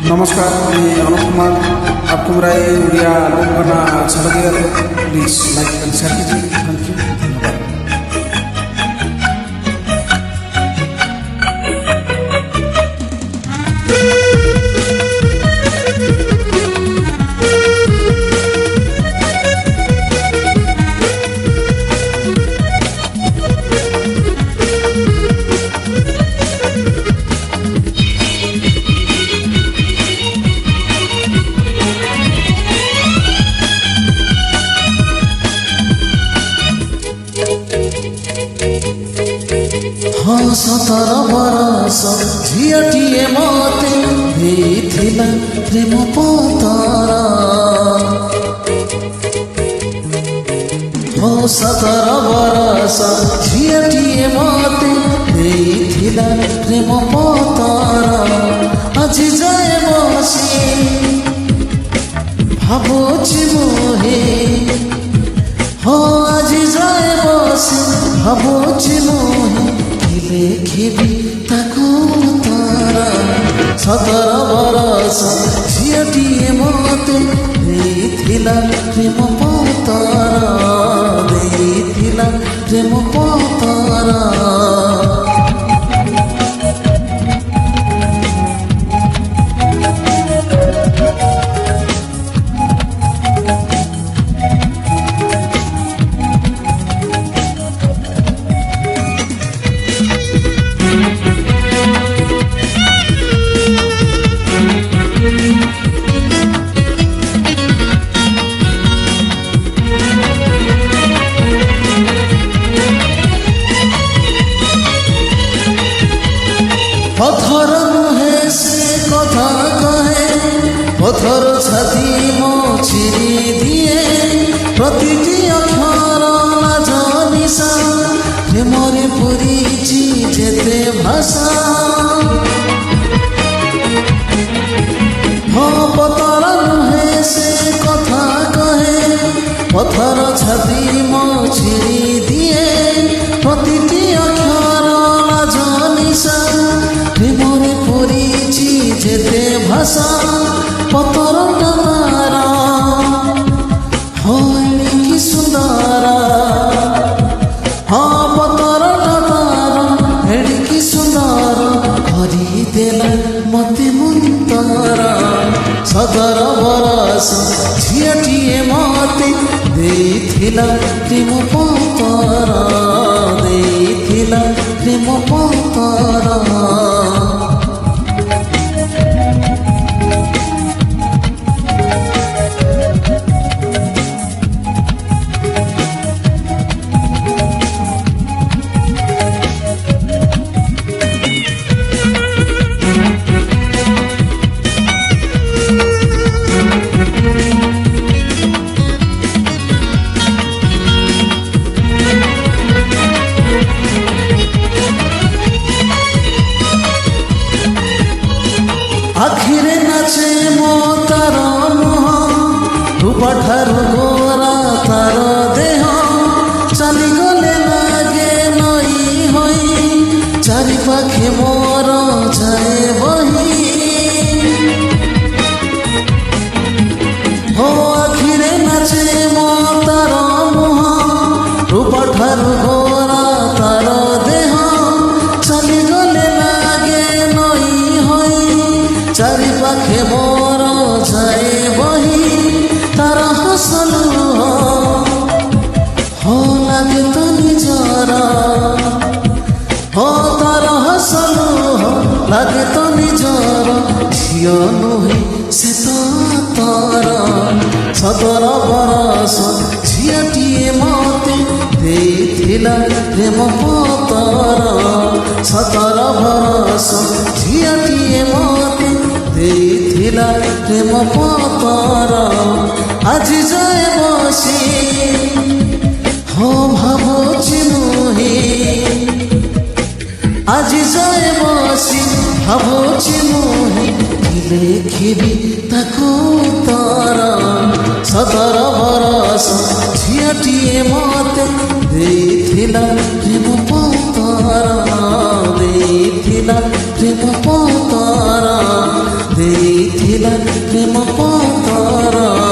नमस्कार, मैं अनुप कुमार। आपको मेरा ये वीडियो आलबम करना अच्छा लगेगा तो प्लीज़ लाइक एंड शेयर कीजिए। थैंक यू, धन्यवाद। हाँ 17 बरस झियाटिए मते ଦେଇଥିଲା ପ୍ରେମ ପତର। ହଁ 17 ବରସ ଝିଅଟିଏ ମତେ ଦେଇଥିଲା ପ୍ରେମ ପତର। ଆଜି ଯାଏ ବସି ଭାବୁଛି ମୁହିଁ, ହଁ ଆଜି ଯାଏ ବସି ଭାବୁଛି ମୁହିଁ ଲେଖିବି ତାକୁ ଉତ୍ତର। 17 ବରଷ ଝିଅଟିଏ ମତେ ଦେଇଥିଲା ପ୍ରେମ ପତର, ଦେଇଥିଲା ପ୍ରେମ ପତର। পথর মুহে সে কথা কহে, পথর ছাতি মো চিরি দিয়ে। প্রতিটি অক্ষর লাজ নিশা, প্রেমরে পুরিছি যেতে ভাষা। হ্যাঁ পথর মুহে সে কথা কহে, পথর ছাতি মো চিরি দিয়ে। প্রতিটি অক্ষর লাজ নিশা, প্রেমরে পড়িছি যেতে ভাষা। পতরটা তার হয় কি সুন্দর, হ্যাঁ পতরটা তার হেড়ি কি সুন্দর করিদেলা মতে মন্তর। 17 বরষ ঝিଅଟିଏ মতে ଦେଇଥିଲା ପ୍ରେମ ପତର, ଦେଇଥିଲା ପ୍ରେମ ପତର। আখিরে নাচে মো তার মুহ, রূপঠারু গোরা তার দেহ। চালিগলে লাগে নই হই, চারিপাখে মোর যায় বহি। ও আখিরে নাচে মো তার মুহ, রূপঠারু গোরা তার দেহ। চালিগলে লাগে নই হই, চারিপাখে মোর যায় বহি। তার হাসলু হো লাগে তো নিজর, হো তার হাসলু লাগে তো নিজর। ঝিও নুহে সে তো তর। 17 বরষ ঝিଅଟିଏ মতে ଦେଇଥିଲା ପ୍ରେମ ପତର। 17 ବରଷ ଝିଅଟିଏ ମତେ ଦେଇଥିଲା ପ୍ରେମ ପତର। ଆଜି ଯାଏ ବସି ହଁ ଭାବୁଛି ମୁହିଁ, ଆଜି ଯାଏ ବସି ଭାବୁଛି ମୁହିଁ ଲେଖିବି ତାକୁ ଉତ୍ତର। 17 ବରଷ ଝିଅଟିଏ ମତେ ଦେଇଥିଲା ପ୍ରେମ ପତର, ଦେଇଥିଲା ପ୍ରେମ ପତର, ଦେଇଥିଲା প্রেম পাতারা